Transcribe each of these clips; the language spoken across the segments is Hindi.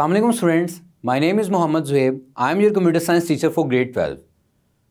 Assalamualaikum students, my name is Mohammad Zuhaib. I am your computer science teacher for grade 12.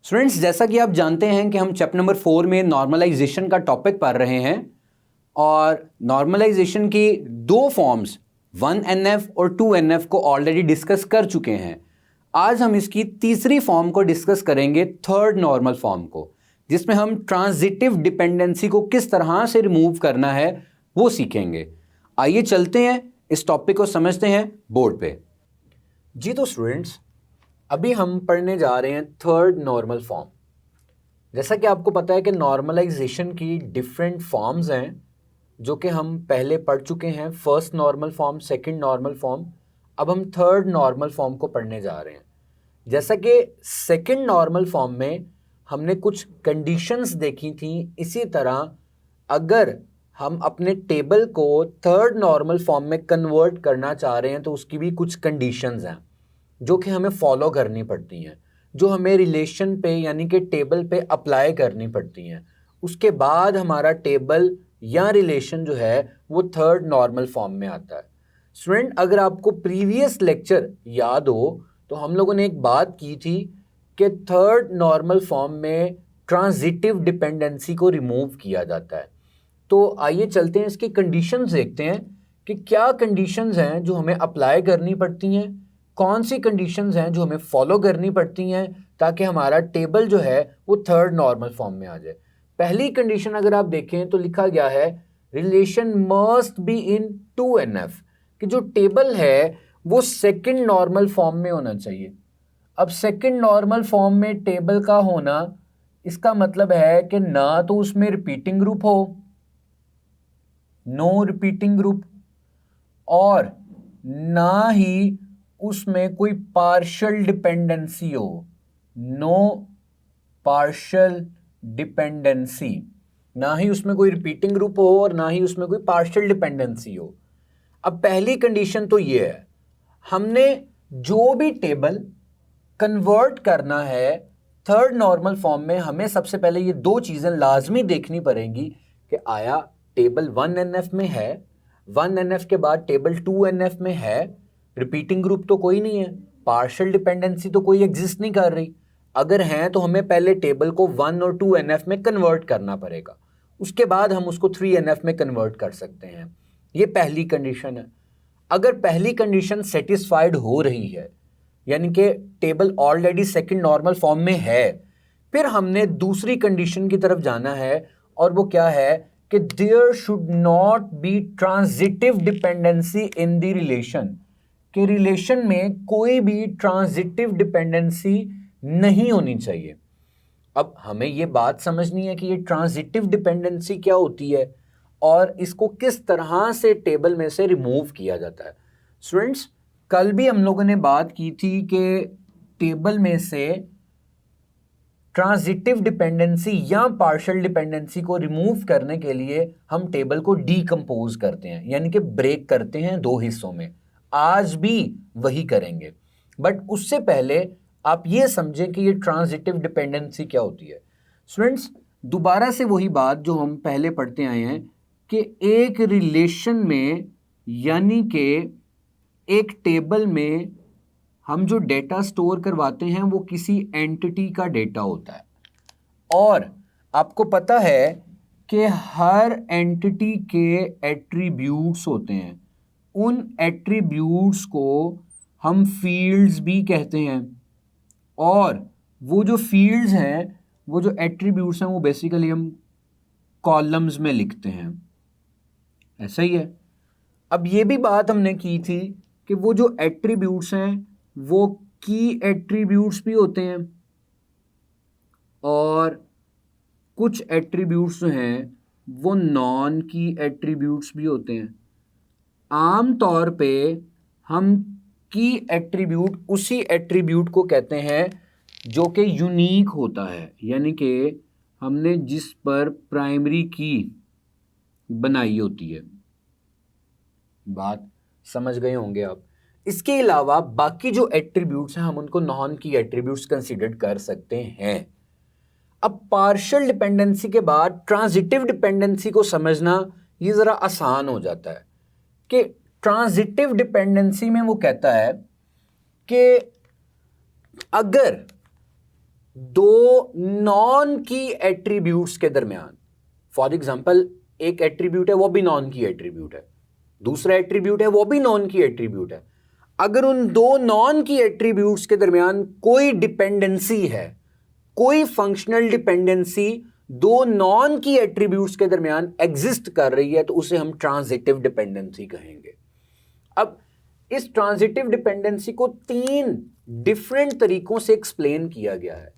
Students, जैसा कि आप जानते हैं कि हम चैप्टर नंबर 4 में नॉर्मलाइजेशन का टॉपिक पढ़ रहे हैं और नॉर्मलाइजेशन की दो फॉर्म्स 1NF और 2NF को ऑलरेडी डिस्कस कर चुके हैं। आज हम इसकी तीसरी फॉर्म को डिस्कस करेंगे, थर्ड नॉर्मल फॉर्म को, जिसमें हम ट्रांजिटिव डिपेंडेंसी को किस तरह से रिमूव करना है वो सीखेंगे। आइए चलते हैं, इस टॉपिक को समझते हैं बोर्ड पे। जी तो स्टूडेंट्स, अभी हम पढ़ने जा रहे हैं थर्ड नॉर्मल फॉर्म। जैसा कि आपको पता है कि नॉर्मलाइजेशन की डिफरेंट फॉर्म्स हैं जो कि हम पहले पढ़ चुके हैं, first normal form, second normal form. अब हम थर्ड नॉर्मल फॉर्म को पढ़ने जा रहे हैं। जैसा कि सेकंड नॉर्मल फॉर्म में हमने कुछ कंडीशंस देखी थी, इसी तरह अगर हम अपने टेबल को थर्ड नॉर्मल फॉर्म में कन्वर्ट करना चाह रहे हैं तो उसकी भी कुछ कंडीशंस हैं जो कि हमें फॉलो करनी पड़ती हैं, जो हमें रिलेशन पे यानी कि टेबल पे अप्लाई करनी पड़ती हैं। उसके बाद हमारा टेबल या रिलेशन जो है वो थर्ड नॉर्मल फॉर्म में आता है। स्टूडेंट, अगर आपको प्रीवियस लेक्चर याद हो तो हम लोगों ने एक बात की थी कि थर्ड नॉर्मल फॉर्म में ट्रांजिटिव डिपेंडेंसी को रिमूव किया जाता है। तो आइए चलते हैं, इसकी कंडीशंस देखते हैं कि क्या कंडीशंस हैं जो हमें अप्लाई करनी पड़ती हैं, कौन सी कंडीशंस हैं जो हमें फॉलो करनी पड़ती हैं ताकि हमारा टेबल जो है वो थर्ड नॉर्मल फॉर्म में आ जाए। पहली कंडीशन अगर आप देखें तो लिखा गया है relation must be in 2NF, कि जो टेबल है वो सेकंड नॉर्मल फॉर्म में होना चाहिए। अब सेकंड नॉर्मल फॉर्म में टेबल का होना, इसका मतलब है कि ना तो उसमें रिपीटिंग ग्रुप हो, नो रिपीटिंग ग्रुप, और ना ही उसमें कोई पार्शियल डिपेंडेंसी हो, नो पार्शियल डिपेंडेंसी, ना ही उसमें कोई रिपीटिंग ग्रुप हो और ना ही उसमें कोई पार्शियल डिपेंडेंसी हो। अब पहली कंडीशन तो ये है, हमने जो भी टेबल कन्वर्ट करना है थर्ड नॉर्मल फॉर्म में, हमें सबसे पहले ये दो चीज़ें लाजमी देखनी पड़ेंगी कि आया टेबल 1NF में है, 1NF के बाद टेबल 2NF में है, रिपीटिंग ग्रुप तो कोई नहीं है, पार्शियल डिपेंडेंसी तो कोई एग्जिस्ट नहीं कर रही। अगर हैं तो हमें पहले टेबल को 1 और 2NF में कन्वर्ट करना पड़ेगा, उसके बाद हम उसको 3NF में कन्वर्ट कर सकते हैं। ये पहली कंडीशन है। अगर पहली कंडीशन सेटिस्फाइड हो रही है, यानी कि table already second normal form में है, फिर हमने दूसरी कंडीशन की तरफ जाना है, और वो क्या है कि there should not be transitive dependency in the relation, कि रिलेशन में कोई भी ट्रांजिटिव डिपेंडेंसी नहीं होनी चाहिए। अब हमें ये बात समझनी है कि ये ट्रांजिटिव डिपेंडेंसी क्या होती है और इसको किस तरह से टेबल में से रिमूव किया जाता है। स्टूडेंट्स, कल भी हम लोगों ने बात की थी कि टेबल में से ट्रांजिटिव डिपेंडेंसी या पार्शियल डिपेंडेंसी को रिमूव करने के लिए हम टेबल को डीकंपोज करते हैं, यानी कि ब्रेक करते हैं दो हिस्सों में। आज भी वही करेंगे, बट उससे पहले आप ये समझें कि ये ट्रांजिटिव डिपेंडेंसी क्या होती है। स्टूडेंट्स, दोबारा से वही बात जो हम पहले पढ़ते आए हैं कि एक रिलेशन में, यानी कि एक टेबल में हम जो डेटा स्टोर करवाते हैं वो किसी एंटिटी का डेटा होता है, और आपको पता है कि हर एंटिटी के एट्रीब्यूट्स होते हैं। उन एट्रीब्यूट्स को हम फील्ड्स भी कहते हैं, और वो जो फील्ड्स हैं, वो जो एट्रीब्यूट्स हैं, वो बेसिकली हम कॉलम्स में लिखते हैं। ऐसा ही है। अब ये भी बात हमने की थी कि वो जो एट्रीब्यूट्स हैं वो की एट्रीब्यूट्स भी होते हैं, और कुछ एट्रीब्यूट्स जो हैं वो नॉन की एट्रीब्यूट्स भी होते हैं। आम तौर पे हम की एट्रीब्यूट उसी एट्रीब्यूट को कहते हैं जो कि यूनिक होता है, यानी कि हमने जिस पर प्राइमरी की बनाई होती है। बात समझ गए होंगे आप। इसके अलावा बाकी जो एट्रीब्यूट्स हैं हम उनको नॉन की एट्रीब्यूट्स कंसीडर कर सकते हैं। अब पार्शियल डिपेंडेंसी के बाद ट्रांजिटिव डिपेंडेंसी को समझना ये ज़रा आसान हो जाता है कि ट्रांजिटिव डिपेंडेंसी में वो कहता है कि अगर दो नॉन की एट्रीब्यूट्स के दरमियान, फॉर एग्जांपल एक एट्रीब्यूट है वो भी नॉन की एट्रीब्यूट है, दूसरा एट्रीब्यूट है वो भी नॉन की एट्रीब्यूट है, अगर उन दो नॉन की एट्रीब्यूट्स के दरमियान कोई डिपेंडेंसी है, कोई फंक्शनल डिपेंडेंसी दो नॉन की एट्रीब्यूट्स के दरमियान एग्जिस्ट कर रही है, तो उसे हम ट्रांजिटिव डिपेंडेंसी कहेंगे। अब इस ट्रांजिटिव डिपेंडेंसी को तीन डिफरेंट तरीकों से एक्सप्लेन किया गया है,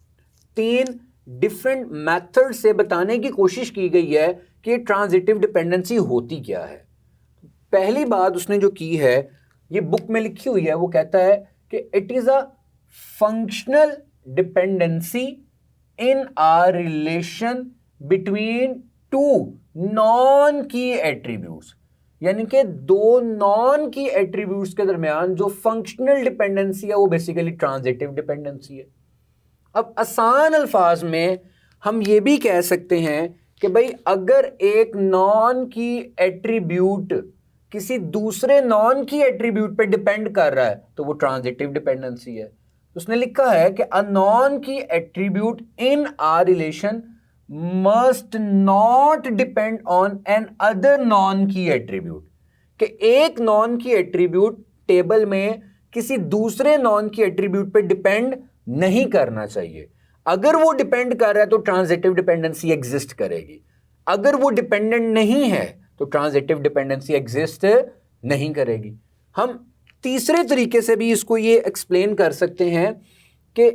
तीन डिफरेंट मेथड से बताने की कोशिश की गई है कि ट्रांजिटिव डिपेंडेंसी होती क्या है। पहली बात उसने जो की है, ये बुक में लिखी हुई है, वो कहता है कि it is a functional dependency in a relation between two non key attributes, यानी कि दो नॉन की एट्रीब्यूट्स के दरमियान जो फंक्शनल डिपेंडेंसी है वो बेसिकली ट्रांजिटिव डिपेंडेंसी है। अब आसान अल्फाज में हम ये भी कह सकते हैं कि भाई अगर एक नॉन की एट्रीब्यूट किसी दूसरे नॉन की एट्रीब्यूट पे डिपेंड कर रहा है तो वो ट्रांजिटिव डिपेंडेंसी है। उसने लिखा है कि a non key attribute in a relation must not depend on an other non key attribute, कि एक नॉन की एट्रीब्यूट टेबल में किसी दूसरे नॉन की एट्रीब्यूट पे डिपेंड नहीं करना चाहिए। अगर वो डिपेंड कर रहा है तो ट्रांजिटिव डिपेंडेंसी एग्जिस्ट करेगी, अगर वो डिपेंडेंट नहीं है तो ट्रांजिटिव डिपेंडेंसी एग्जिस्ट नहीं करेगी। हम तीसरे तरीके से भी इसको ये एक्सप्लेन कर सकते हैं कि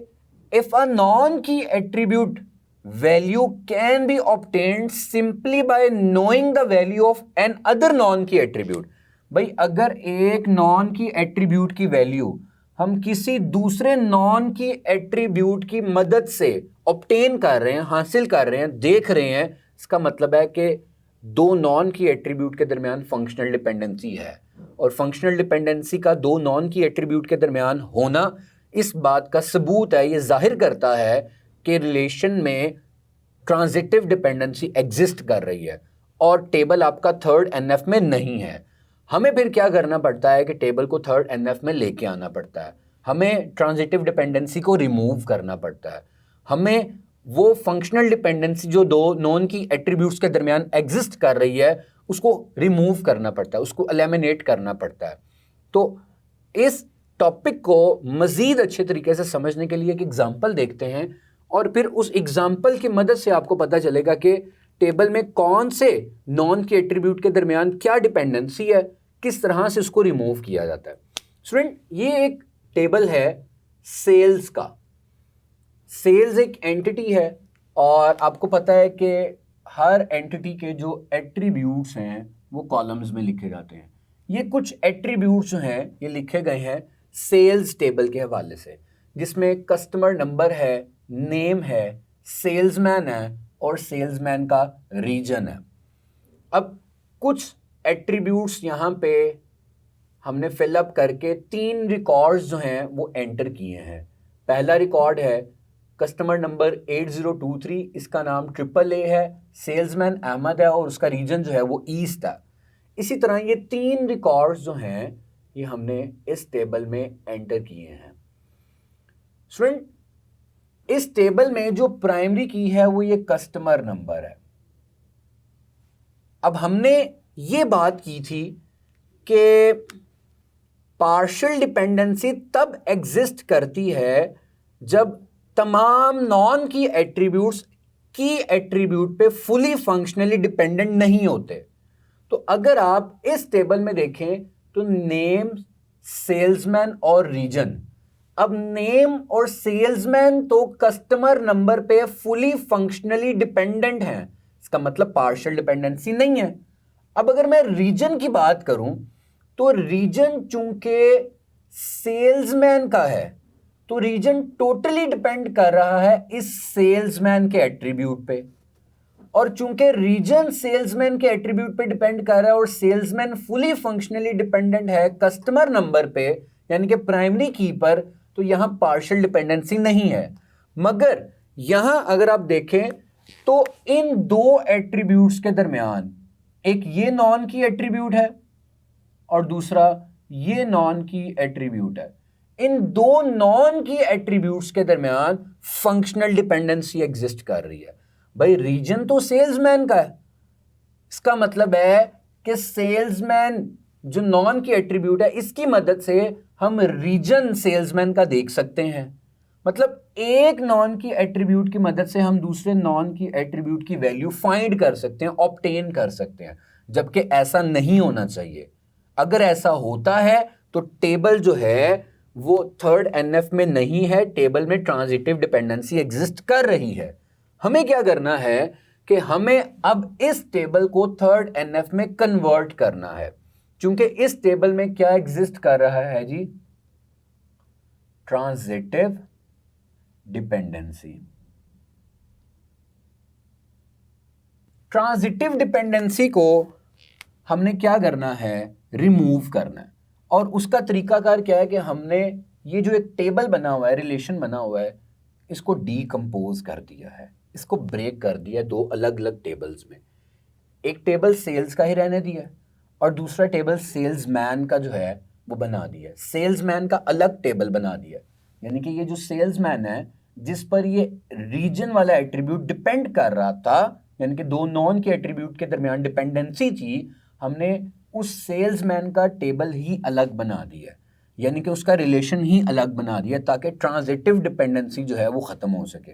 if a non key attribute value can be obtained simply by knowing the value of an other non key attribute. भाई अगर एक नॉन की एट्रीब्यूट की वैल्यू हम किसी दूसरे नॉन की एट्रीब्यूट की मदद से ऑब्टेन कर रहे हैं, हासिल कर रहे हैं, देख रहे हैं, इसका मतलब है कि दो नॉन की एट्रीब्यूट के दरमियान फंक्शनल डिपेंडेंसी है, और फंक्शनल डिपेंडेंसी का दो नॉन की एट्रीब्यूट के दरमियान होना इस बात का सबूत है, ये जाहिर करता है कि रिलेशन में ट्रांजिटिव डिपेंडेंसी एग्जिस्ट कर रही है, और टेबल आपका थर्ड एनएफ में नहीं है। हमें फिर क्या करना पड़ता है कि टेबल को थर्ड एनएफ में लेके आना पड़ता है, हमें ट्रांजिटिव डिपेंडेंसी को रिमूव करना पड़ता है, हमें वो फंक्शनल डिपेंडेंसी जो दो नॉन की एट्रीब्यूट्स के दरमियान एग्जिस्ट कर रही है उसको रिमूव करना पड़ता है, उसको एलिमिनेट करना पड़ता है। तो इस टॉपिक को मज़ीद अच्छे तरीके से समझने के लिए एक एग्जाम्पल देखते हैं, और फिर उस एग्जाम्पल की मदद से आपको पता चलेगा कि टेबल में कौन से नॉन के एट्रीब्यूट के दरमियान क्या डिपेंडेंसी है, किस तरह से उसको रिमूव किया जाता है। स्टूडेंट, ये एक टेबल है सेल्स का। सेल्स एक एंटिटी है, और आपको पता है कि हर एंटिटी के जो एट्रीब्यूट्स हैं वो कॉलम्स में लिखे जाते हैं। ये कुछ एट्रीब्यूट्स जो हैं ये लिखे गए हैं सेल्स टेबल के हवाले से, जिसमें कस्टमर नंबर है, नेम है, सेल्समैन है, और सेल्समैन का रीजन है। अब कुछ एट्रीब्यूट्स यहाँ पे हमने फिलअप करके तीन रिकॉर्ड्स जो हैं वो एंटर किए हैं। पहला रिकॉर्ड है कस्टमर नंबर 8023, इसका नाम AAA है, सेल्समैन अहमद है, और उसका रीजन जो है वो ईस्ट है। इसी तरह ये तीन रिकॉर्ड्स जो हैं ये हमने इस टेबल में एंटर किए हैं। स्टूडेंट, इस टेबल में जो प्राइमरी की है वो ये कस्टमर नंबर है। अब हमने ये बात की थी कि पार्शियल डिपेंडेंसी तब एग्जिस्ट करती है जब तमाम नॉन की एट्रीब्यूट्स की एट्रीब्यूट पे फुली फंक्शनली डिपेंडेंट नहीं होते। तो अगर आप इस टेबल में देखें तो नेम, सेल्समैन और रीजन, अब नेम और सेल्समैन तो कस्टमर नंबर पे फुली फंक्शनली डिपेंडेंट हैं, इसका मतलब पार्शियल डिपेंडेंसी नहीं है। अब अगर मैं रीजन की बात करूं तो रीजन चूंकि सेल्समैन का है तो रीजन टोटली डिपेंड कर रहा है इस सेल्समैन के एट्रीब्यूट पे, और चूंकि रीजन सेल्समैन के एट्रीब्यूट पे डिपेंड कर रहा है और सेल्समैन फुली फंक्शनली डिपेंडेंट है कस्टमर नंबर पे यानी कि प्राइमरी की पर, तो यहां पार्शियल डिपेंडेंसी नहीं है। मगर यहां अगर आप देखें तो इन दो एट्रीब्यूट्स के दरमियान एक ये नॉन की एट्रीब्यूट है और दूसरा ये नॉन की एट्रीब्यूट है। इन दो नॉन की एट्रीब्यूट्स के दरमियान फंक्शनल डिपेंडेंसी एग्जिस्ट कर रही है। भाई रीजन तो सेल्समैन का है, इसका मतलब है कि सेल्समैन जो नॉन की एट्रीब्यूट है इसकी मदद से हम रीजन सेल्समैन का देख सकते हैं। मतलब एक नॉन की एट्रीब्यूट की मदद से हम दूसरे नॉन की एट्रीब्यूट की वैल्यू फाइंड कर सकते हैं, ऑब्टेन कर सकते हैं, जबकि ऐसा नहीं होना चाहिए। अगर ऐसा होता है तो टेबल जो है वो थर्ड एनएफ में नहीं है, टेबल में ट्रांजिटिव डिपेंडेंसी एग्जिस्ट कर रही है। हमें क्या करना है कि हमें अब इस टेबल को थर्ड एनएफ में कन्वर्ट करना है, क्योंकि इस टेबल में क्या एग्जिस्ट कर रहा है जी, ट्रांजिटिव डिपेंडेंसी। ट्रांजिटिव डिपेंडेंसी को हमने क्या करना है, रिमूव करना है। और उसका तरीकाकार क्या है कि हमने ये जो एक टेबल बना हुआ है, रिलेशन बना हुआ है, इसको डीकंपोज कर दिया है, इसको ब्रेक कर दिया दो अलग अलग टेबल्स में। एक टेबल सेल्स का ही रहने दिया है और दूसरा टेबल सेल्समैन का जो है वो बना दिया है। सेल्समैन का अलग टेबल बना दिया, यानी कि ये जो सेल्समैन है जिस पर ये रीजन वाला एट्रीब्यूट डिपेंड कर रहा था, यानी कि दो नॉन के एट्रीब्यूट के दरमियान डिपेंडेंसी थी, हमने उस सेल्समैन का टेबल ही अलग बना दिया, यानी कि उसका रिलेशन ही अलग बना दिया ताकि ट्रांजिटिव डिपेंडेंसी जो है वो ख़त्म हो सके।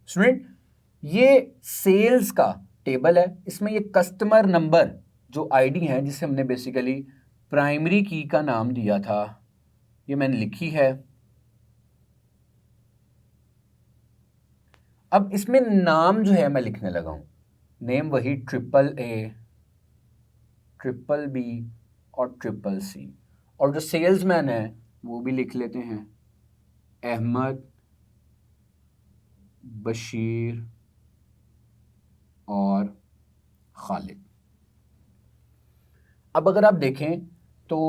स्टूडेंट, ये सेल्स का टेबल है, इसमें ये कस्टमर नंबर जो आईडी है जिसे हमने बेसिकली प्राइमरी की का नाम दिया था, ये मैंने लिखी है। अब इसमें नाम जो है मैं लिखने लगा हूं, नेम वही AAA, BBB और CCC, और जो सेल्समैन है वो भी लिख लेते हैं, अहमद, बशीर और खालिद। अब अगर आप देखें तो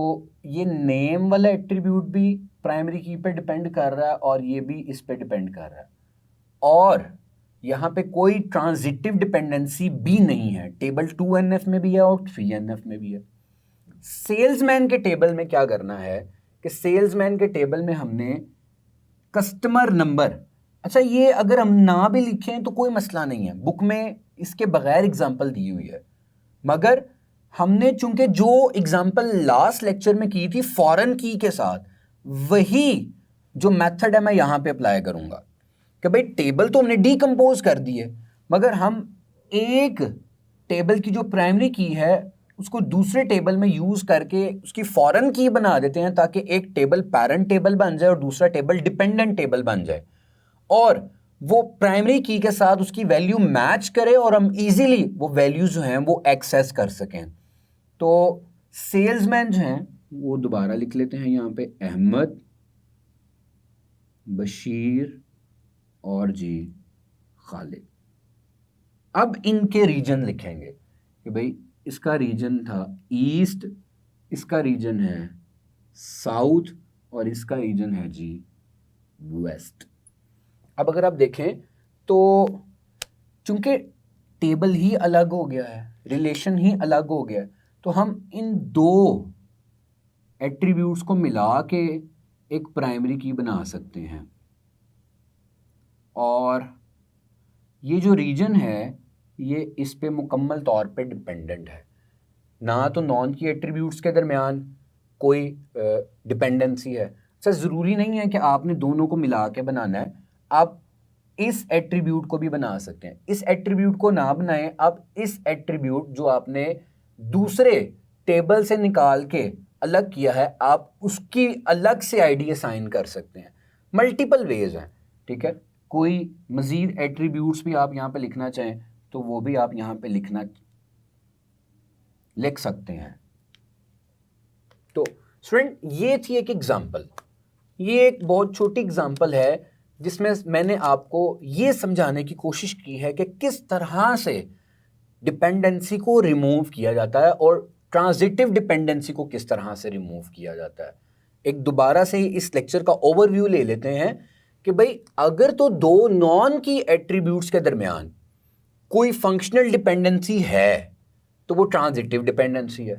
ये नेम वाला एट्रीब्यूट भी प्राइमरी की पे डिपेंड कर रहा है और ये भी इस पे डिपेंड कर रहा है, और यहाँ पे कोई ट्रांजिटिव डिपेंडेंसी भी नहीं है। टेबल 2NF में भी है और 3NF में भी है। सेल्समैन के टेबल में क्या करना है कि सेल्समैन के टेबल में हमने कस्टमर नंबर, अच्छा ये अगर हम ना भी लिखें तो कोई मसला नहीं है, बुक में इसके बगैर एग्जांपल दी हुई है, मगर हमने चूंकि जो एग्जांपल लास्ट लेक्चर में की थी फॉरेन की के साथ, वही जो मेथड है मैं यहाँ पे अप्लाई करूँगा कि भाई टेबल तो हमने डीकंपोज कर दी है, मगर हम एक टेबल की जो प्राइमरी की है उसको दूसरे टेबल में यूज़ करके उसकी फॉरेन की बना देते हैं ताकि एक टेबल पैरेंट टेबल बन जाए और दूसरा टेबल डिपेंडेंट टेबल बन जाए, और वो प्राइमरी की के साथ उसकी वैल्यू मैच करे और हम इजीली वो वैल्यूज जो हैं वो एक्सेस कर सकें। तो सेल्समैन जो हैं वो दोबारा लिख लेते हैं यहाँ पे, अहमद, बशीर और जी खालिद। अब इनके रीजन लिखेंगे कि भाई इसका रीजन था ईस्ट, इसका रीजन है साउथ और इसका रीजन है जी वेस्ट। अब अगर आप देखें तो चूंकि टेबल ही अलग हो गया है, रिलेशन ही अलग हो गया है, तो हम इन दो एट्रीब्यूट्स को मिला के एक प्राइमरी की बना सकते हैं। और ये जो रीजन है ये इस पे मुकम्मल तौर पे डिपेंडेंट है, ना तो नॉन की एट्रीब्यूट्स के दरमियान कोई डिपेंडेंसी है। सर ज़रूरी नहीं है कि आपने दोनों को मिला के बनाना है, आप इस एट्रीब्यूट को भी बना सकते हैं। इस एट्रीब्यूट को ना बनाएं, आप इस एट्रीब्यूट जो आपने दूसरे टेबल से निकाल के अलग किया है, आप उसकी अलग से आईडी असाइन कर सकते हैं। मल्टीपल वेज हैं, ठीक है। कोई मज़ीद एट्रीब्यूट्स भी आप यहाँ पे लिखना चाहें तो वो भी आप यहाँ पे लिख सकते हैं। तो स्टूडेंट, ये थी एक एग्जाम्पल, ये एक बहुत छोटी एग्जाम्पल है जिसमें मैंने आपको ये समझाने की कोशिश की है कि किस तरह से डिपेंडेंसी को रिमूव किया जाता है और ट्रांजिटिव डिपेंडेंसी को किस तरह से रिमूव किया जाता है। एक दोबारा से इस लेक्चर का ओवरव्यू ले लेते हैं कि भाई अगर तो दो नॉन की एट्रीब्यूट्स के दरमियान कोई फंक्शनल डिपेंडेंसी है तो वो ट्रांजिटिव डिपेंडेंसी है।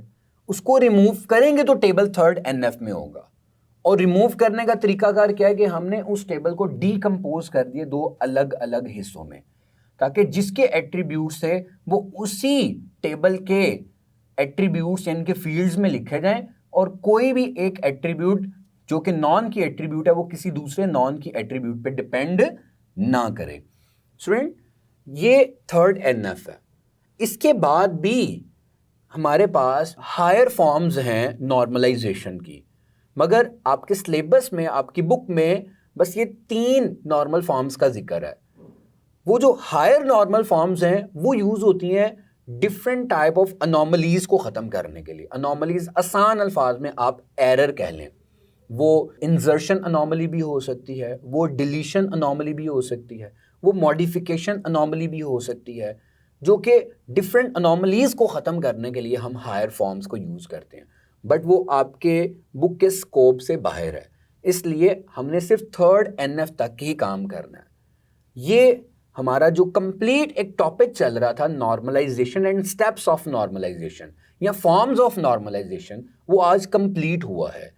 उसको रिमूव करेंगे तो टेबल थर्ड एनएफ में होगा। और रिमूव करने का तरीकाकार क्या है कि हमने उस टेबल को डीकंपोज कर दिए दो अलग अलग हिस्सों में, ताकि जिसके एट्रीब्यूट्स है वो उसी टेबल के एट्रीब्यूट्स यानी कि फील्ड्स में लिखे जाएं, और कोई भी एक एट्रीब्यूट जो कि नॉन की एट्रीब्यूट है वो किसी दूसरे नॉन की एट्रीब्यूट पे डिपेंड ना करे। स्टूडेंट, ये थर्ड एनएफ है। इसके बाद भी हमारे पास हायर फॉर्म्स हैं नॉर्मलाइजेशन की, मगर आपके सिलेबस में, आपकी बुक में बस ये 3 नॉर्मल फॉर्म्स का जिक्र है। वो जो हायर नॉर्मल फॉर्म्स हैं वो यूज होती हैं डिफरेंट टाइप ऑफ अनोमलीज को खत्म करने के लिए। अनोमलीज आसान अल्फाज में आप एरर कह लें। वो इंसर्शन अनोमली भी हो सकती है, वो डिलीशन अनोमली भी हो सकती है, वो मॉडिफिकेशन अनोमली भी हो सकती है, जो कि डिफरेंट अनोमलीज को ख़त्म करने के लिए हम हायर फॉर्म्स को यूज़ करते हैं। बट वो आपके बुक के स्कोप से बाहर है, इसलिए हमने सिर्फ थर्ड एनएफ तक ही काम करना है। ये हमारा जो कंप्लीट एक टॉपिक चल रहा था, normalisation and steps of normalisation या फॉर्म्स ऑफ नॉर्मलाइजेशन, वो आज कंप्लीट हुआ है।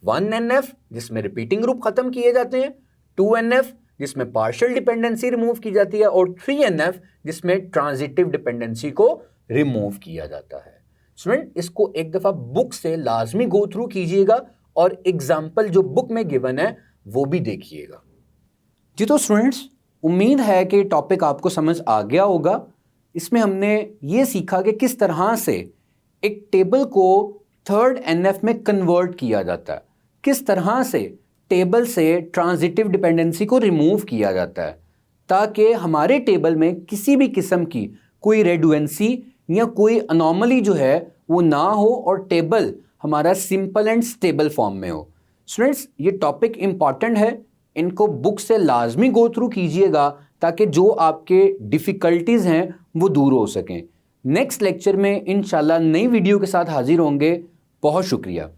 1NF जिसमें रिपीटिंग ग्रुप खत्म किए जाते हैं, 2NF जिसमें पार्शियल डिपेंडेंसी रिमूव की जाती है, और 3NF जिसमें ट्रांजिटिव डिपेंडेंसी को रिमूव किया जाता है। स्टूडेंट, इसको एक दफ़ा बुक से लाजमी गो थ्रू कीजिएगा और एग्जाम्पल जो बुक में गिवन है वो भी देखिएगा। जी तो स्टूडेंट्स, उम्मीद है कि टॉपिक आपको समझ आ गया होगा। इसमें हमने ये सीखा कि किस तरह से एक टेबल को थर्ड एनएफ में कन्वर्ट किया जाता है, किस तरह से टेबल से ट्रांजिटिव डिपेंडेंसी को रिमूव किया जाता है, ताकि हमारे टेबल में किसी भी किस्म की कोई रेडुएंसी या कोई अनोमली जो है वो ना हो और टेबल हमारा सिंपल एंड स्टेबल फॉर्म में हो। स्टूडेंट्स, ये टॉपिक इंपॉर्टेंट है, इनको बुक से लाजमी गो थ्रू कीजिएगा ताकि जो आपके डिफ़िकल्टीज़ हैं वो दूर हो सकें। नेक्स्ट लेक्चर में इंशाल्लाह नई वीडियो के साथ हाजिर होंगे। बहुत शुक्रिया।